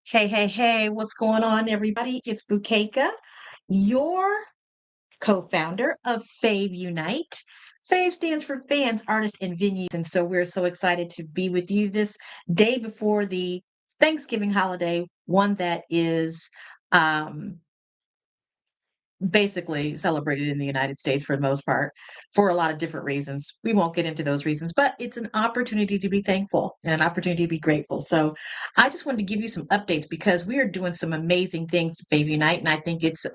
Hey, hey, hey, what's going on, everybody? It's Bukeka, your co-founder of FAVunite. Fave stands for fans, artists, and venues. And so we're so excited to be with you this day before the Thanksgiving holiday, one that is um, basically celebrated in the United States for the most part for a lot of different reasons. We won't get into those reasons, but it's an opportunity to be thankful and an opportunity to be grateful. So I just wanted to give you some updates because we are doing some amazing things at Fav Unite, and I think it's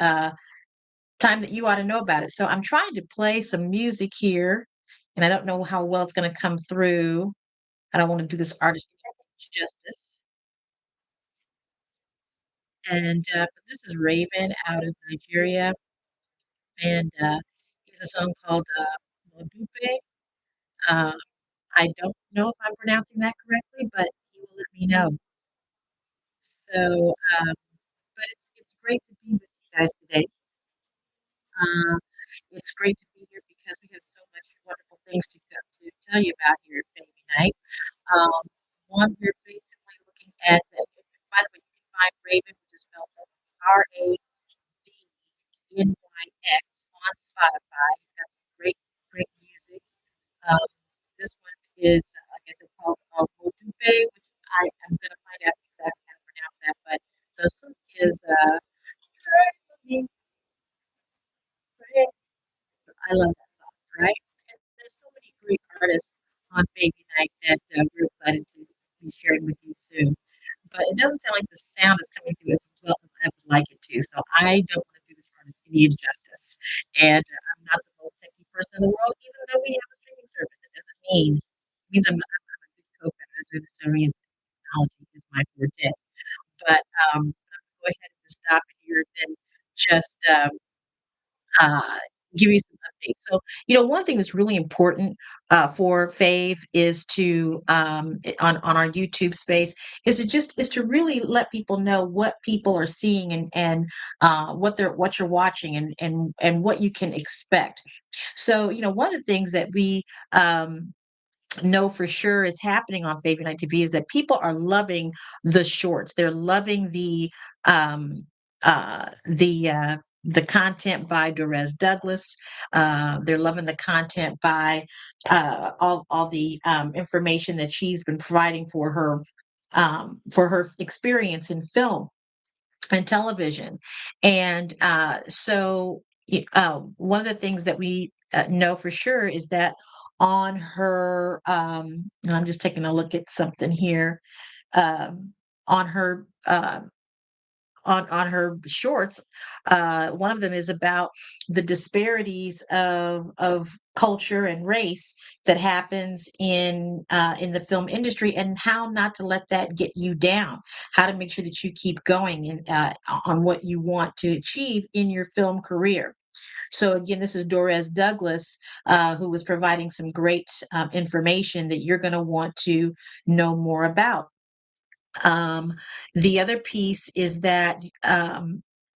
time that you ought to know about it. So I'm trying to play some music here, and I don't know how well it's going to come through. I don't want to do this artist justice. And this is Raven out of Nigeria, and he has a song called Modupe. Um, I don't know if I'm pronouncing that correctly, but he will let me know. So, but it's great to be with you guys today. Uh, it's great to be here because we have so much wonderful things to tell you about here at Baby Night. Um, One, we're basically looking at, by the way, you can find Raven, which is spelled Ravnyx on Spotify. He's got some great, great music. Um, this one is, like I said, called Modupe, which I am going to find out exactly how to pronounce that. But the hook is I love that song, right? And there's so many great artists on Baby Night that we're excited to be sharing with you soon. But it doesn't sound like the sound is coming through as well as I would like it to. So I don't want to do this artist any injustice. And I'm not the most techie person in the world, even though we have a streaming service. It doesn't mean it means I'm a good co-founder. So necessarily technology is my forte. But I'm going to go ahead and just stop it here and then just uh, give you some updates. So, one thing that's really important for Fave is to on our YouTube space is to really let people know what people are seeing and what you're watching and what you can expect. So, one of the things that we know for sure is happening on Favorite Night TV is that people are loving the shorts. They're loving um the content by Dorez Douglas. They're loving the content by all the information that she's been providing for her experience in film and television. And one of the things that we know for sure is that on her, and I'm just taking a look at something here, on her on her shorts. One of them is about the disparities of culture and race that happens in the film industry, and how not to let that get you down. How to make sure that you keep going on what you want to achieve in your film career. So again, this is Dorez Douglas, who was providing some great information that you're going to want to know more about. Um, the other piece is that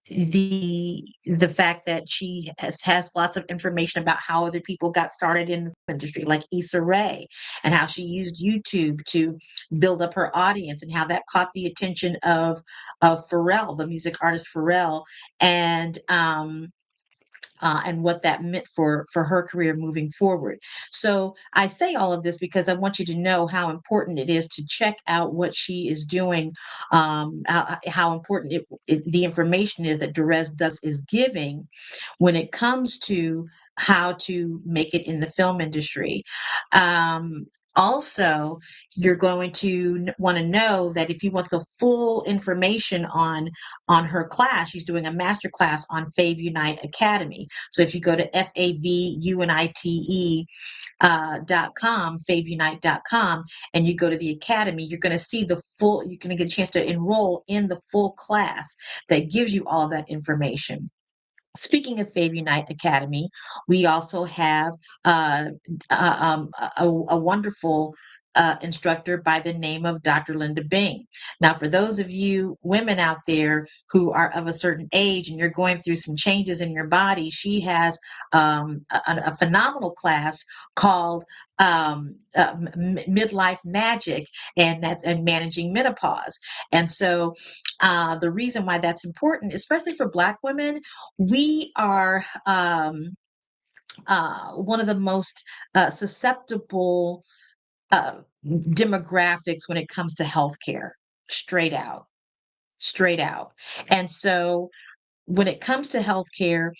the fact that she has lots of information about how other people got started in the industry, like Issa Rae, and how she used YouTube to build up her audience, and how that caught the attention of Pharrell, the music artist Pharrell, and and what that meant for her career moving forward. So I say all of this because I want you to know how important it is to check out what she is doing, how important the information is that Derez does is giving when it comes to how to make it in the film industry. Also, you're going to want to know that if you want the full information on her class, she's doing a master class on FAVunite Academy. So if you go to FAVUNITE .com, and you go to the academy, you're going to see you're going to get a chance to enroll in the full class that gives you all of that information. Speaking of FAVunite Academy, we also have uh, a wonderful instructor by the name of Dr. Linda Bing. Now, for those of you women out there who are of a certain age and you're going through some changes in your body, she has a phenomenal class called Midlife Magic, and that's and managing menopause. And so, the reason why that's important, especially for Black women, we are one of the most susceptible uh, demographics when it comes to healthcare, straight out, straight out. And so, when it comes to healthcare,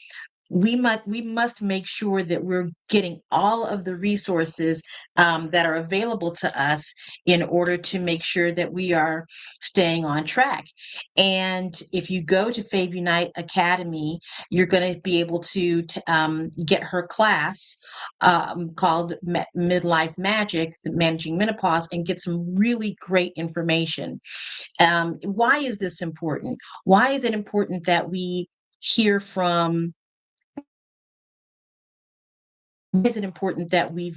we must make sure that we're getting all of the resources that are available to us in order to make sure that we are staying on track. And if you go to FAVunite Academy, you're going to be able to get her class called Midlife Magic, Managing Menopause, and get some really great information. Why is this important? Why is it important that we hear from is it important that we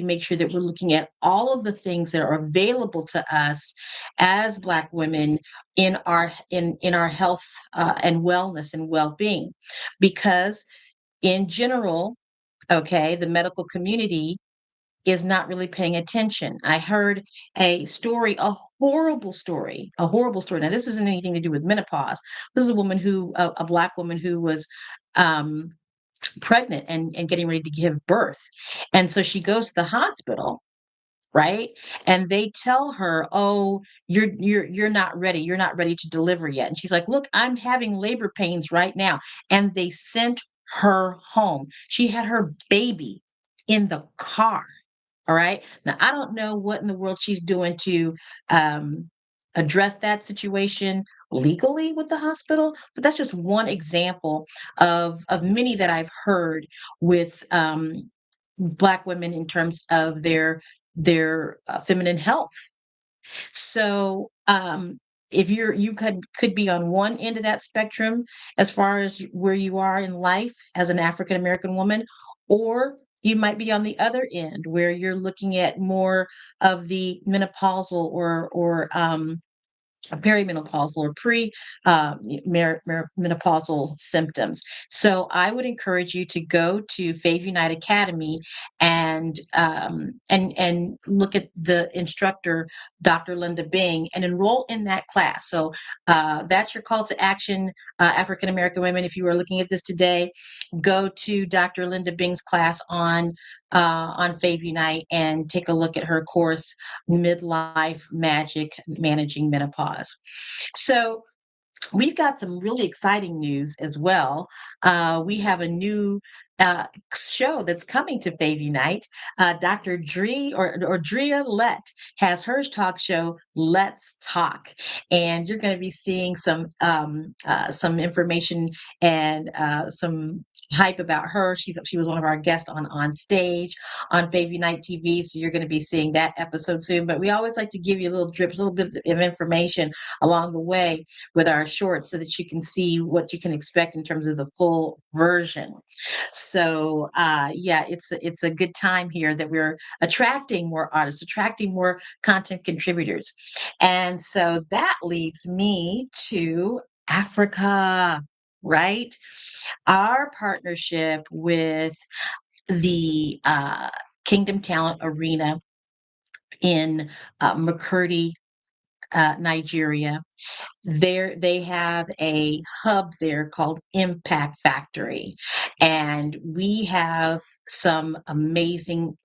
make sure that we're looking at all of the things that are available to us as Black women in our health and wellness and well-being, because in general, okay, the medical community is not really paying attention. I heard a story, a horrible story. Now, this isn't anything to do with menopause. This is a Black woman who was um, pregnant and getting ready to give birth. And so she goes to the hospital, right? And they tell her, "Oh, you're not ready. You're not ready to deliver yet." And she's like, "Look, I'm having labor pains right now." And they sent her home. She had her baby in the car. All right. Now, I don't know what in the world she's doing to um, address that situation legally with the hospital, but that's just one example of many that I've heard with Black women in terms of their feminine health. So, if you could be on one end of that spectrum as far as where you are in life as an African American woman, or you might be on the other end where you're looking at more of the menopausal or perimenopausal or menopausal symptoms. So I would encourage you to go to FAVunite Academy and look at the instructor, Dr. Linda Bing, and enroll in that class. So that's your call to action, African American women. If you are looking at this today, go to Dr. Linda Bing's class on FAVunite and take a look at her course, Midlife Magic, Managing Menopause. So we've got some really exciting news as well. We have a new show that's coming to FAVunite. Dr. Drea Lett has her talk show, Let's Talk, and you're going to be seeing some information and some hype about her. She was one of our guests on stage on FAVunite TV, so you're going to be seeing that episode soon. But we always like to give you little drips, a little bit of information along the way with our shorts so that you can see what you can expect in terms of the full version. So yeah, it's a good time here that we're attracting more artists, attracting more content contributors. And so that leads me to Africa, right? Our partnership with the Kingdom Talent Arena in Makurdi, Nigeria. They have a hub there called Impact Factory, and we have some amazing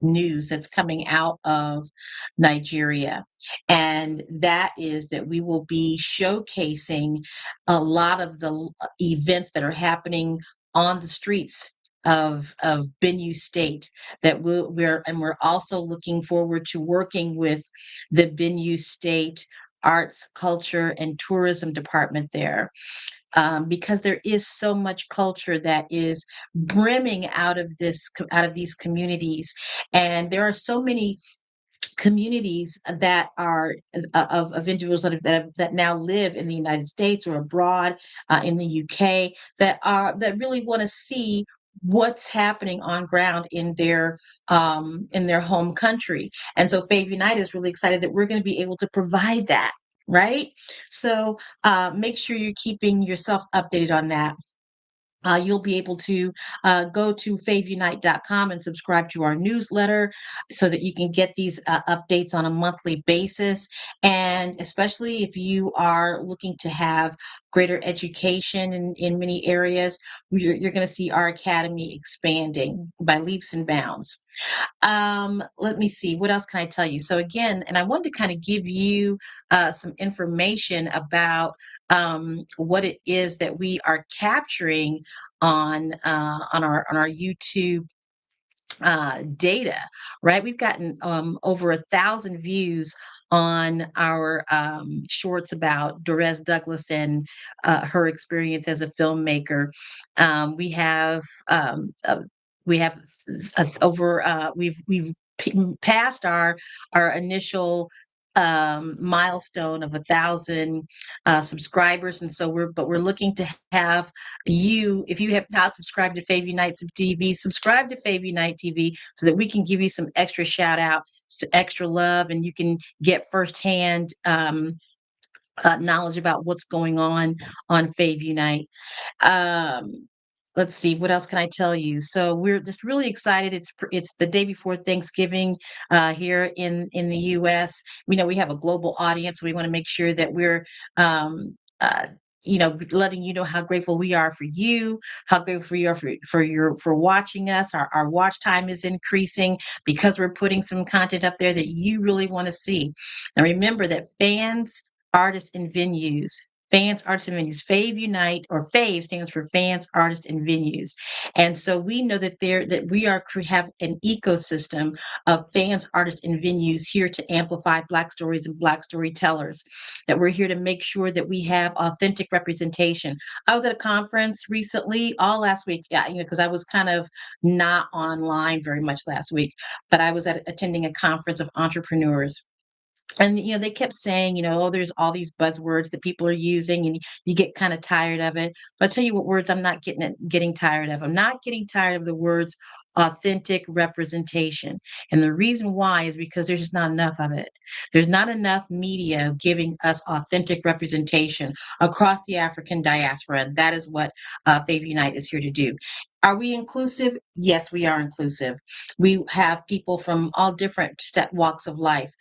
news that's coming out of Nigeria, and that is that we will be showcasing a lot of the events that are happening on the streets of Benue State. We're also looking forward to working with the Benue State Arts, Culture, and Tourism Department there, because there is so much culture that is brimming out of these communities, and there are so many communities that are of individuals that now live in the United States or abroad in the UK that really want to see what's happening on ground in their home country. And so FAVunite is really excited that we're going to be able to provide that, right? So make sure you're keeping yourself updated on that. You'll be able to go to favunite.com and subscribe to our newsletter so that you can get these updates on a monthly basis. And especially if you are looking to have greater education in many areas, you're going to see our academy expanding by leaps and bounds. Let me see. What else can I tell you? So again, and I wanted to kind of give you some information about what it is that we are capturing on our YouTube data, right? We've gotten over 1,000 views on our shorts about Dorez Douglas and her experience as a filmmaker. We have we have over we've passed our initial milestone of 1,000 subscribers, and so we're looking to have you, if you have not subscribed to FAVunite TV, subscribe to FAVunite TV so that we can give you some extra shout out, extra love, and you can get firsthand knowledge about what's going on FAVunite. Um, let's see, what else can I tell you? So we're just really excited. It's the day before Thanksgiving here in the U.S. We know we have a global audience, so we want to make sure that we're um, letting you know how grateful we are for you, how grateful we are for watching us. Our watch time is increasing because we're putting some content up there that you really want to see. Now remember that fans, artists, and venues. Fans, artists, and venues. FAVunite, or FAVE stands for fans, artists, and venues. And so we know that we have an ecosystem of fans, artists, and venues here to amplify Black stories and Black storytellers. That we're here to make sure that we have authentic representation. I was at a conference recently, all last week, yeah, because I was kind of not online very much last week, but I was attending a conference of entrepreneurs, and they kept saying, oh, there's all these buzzwords that people are using, and you get kind of tired of it. But I tell you what words I'm not getting tired of. I'm not getting tired of the words authentic representation. And the reason why is because there's just not enough of it. There's not enough media giving us authentic representation across the African diaspora. And that is what FAVunite is here to do. Are we inclusive? Yes, we are inclusive. We have people from all different walks of life.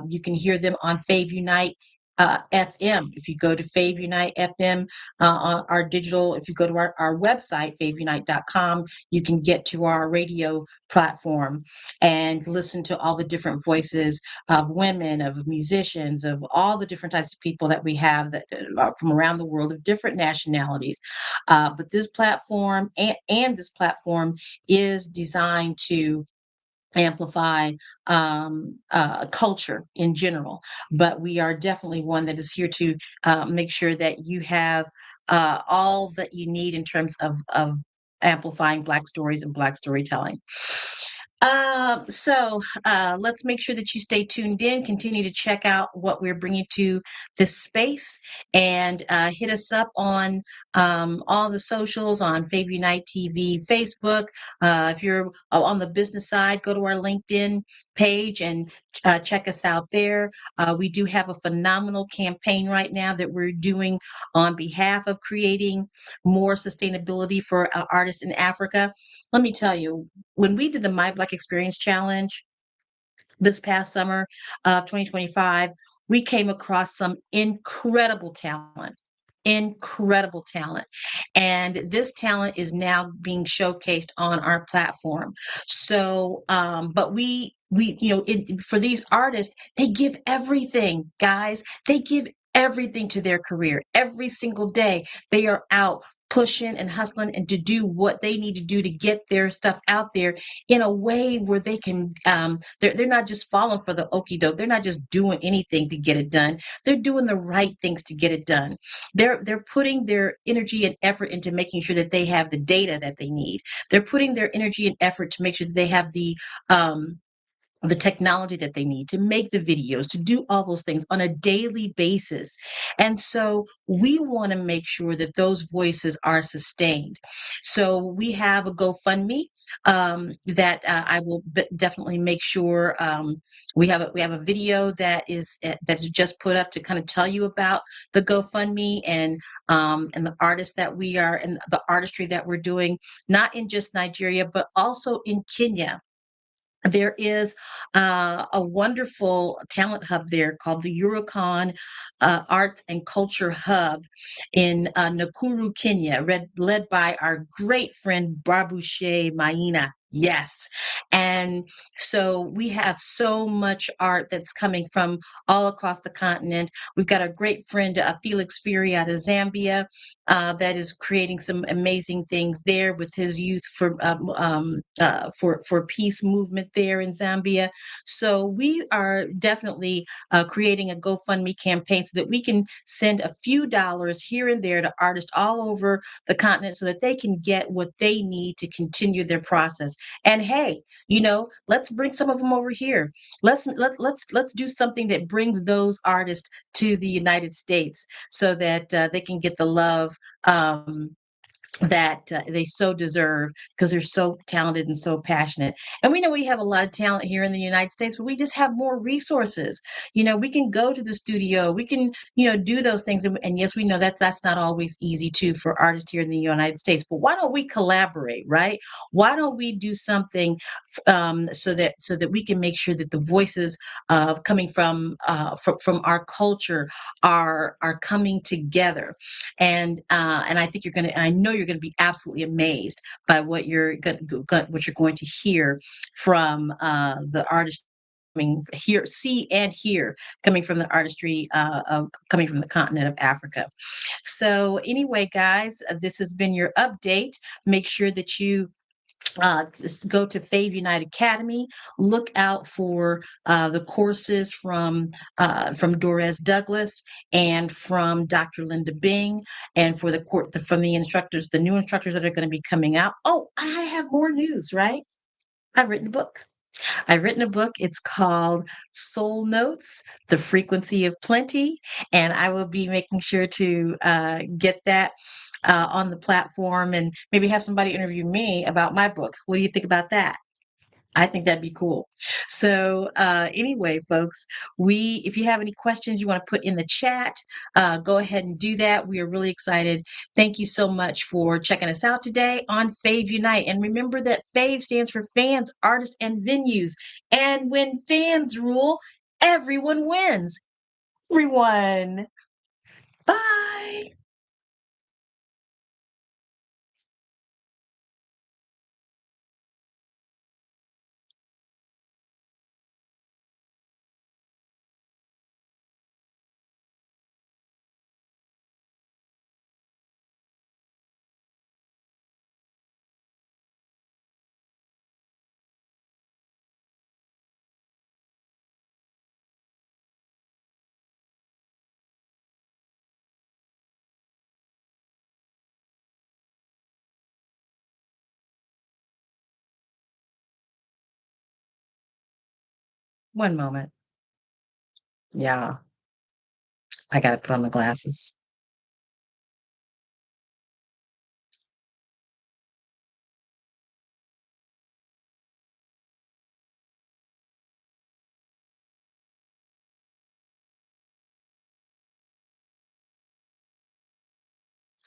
You can hear them on FAVunite FM. If you go to FAVunite FM on our digital, if you go to our website, favunite.com, you can get to our radio platform and listen to all the different voices of women, of musicians, of all the different types of people that we have that are from around the world of different nationalities. But this platform and this platform is designed to amplify culture in general, but we are definitely one that is here to make sure that you have all that you need in terms of amplifying Black stories and Black storytelling. Let's make sure that you stay tuned in, continue to check out what we're bringing to this space, and hit us up on all the socials on FAVunite TV, Facebook. If you're on the business side, go to our LinkedIn page and check us out there. We do have a phenomenal campaign right now that we're doing on behalf of creating more sustainability for artists in Africa. Let me tell you, when we did the My Black Experience Challenge this past summer of 2025, we came across some incredible talent. Incredible talent. And this talent is now being showcased on our platform. So, but for these artists, they give everything, guys. They give everything to their career. Every single day, they are out pushing and hustling and to do what they need to do to get their stuff out there in a way where they can they're not just falling for the okie doke. They're not just doing anything to get it done. They're doing the right things to get it done. They're putting their energy and effort into making sure that they have the data that they need. They're putting their energy and effort to make sure that they have the the technology that they need to make the videos, to do all those things on a daily basis. And so we want to make sure that those voices are sustained. So we have a GoFundMe that I will definitely make sure we have a video that's just put up to kind of tell you about the GoFundMe and the artists that we are and the artistry that we're doing, not in just Nigeria, but also in Kenya. There is a wonderful talent hub there called the Eurocon Arts and Culture Hub in Nakuru, Kenya, led by our great friend Barbushe Maina. Yes. And so we have so much art that's coming from all across the continent. We've got a great friend, Felix Fury out of Zambia, that is creating some amazing things there with his youth for peace movement there in Zambia. So we are definitely creating a GoFundMe campaign so that we can send a few dollars here and there to artists all over the continent so that they can get what they need to continue their process. And hey, let's bring some of them over here. Let's do something that brings those artists to the United States so that they can get the love um, that they so deserve because they're so talented and so passionate. And we know we have a lot of talent here in the United States, but we just have more resources. We can go to the studio, we can, do those things. And yes, we know that's not always easy too for artists here in the United States. But why don't we collaborate, right? Why don't we do something so that we can make sure that the voices coming from our culture are coming together and I think I know you're going to be absolutely amazed by what you're going to hear from the artist coming here, see and hear coming from the artistry coming from the continent of Africa. So anyway, guys, this has been your update. Make sure that you just go to FAVunite Academy. Look out for the courses from Doris Douglas and from Dr. Linda Bing, and for from the instructors, the new instructors that are going to be coming out. Oh, I have more news, right? I've written a book. I've written a book. It's called Soul Notes: The Frequency of Plenty, and I will be making sure to get that on the platform and maybe have somebody interview me about my book. What do you think about that? I think that'd be cool. So anyway, folks, if you have any questions you want to put in the chat, go ahead and do that. We are really excited. Thank you so much for checking us out today on Fave Unite. And remember that Fave stands for fans, artists, and venues. And when fans rule, everyone wins. Everyone. Bye. One moment. Yeah, I got to put on the glasses.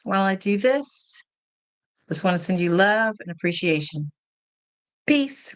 While I do this, just want to send you love and appreciation. Peace.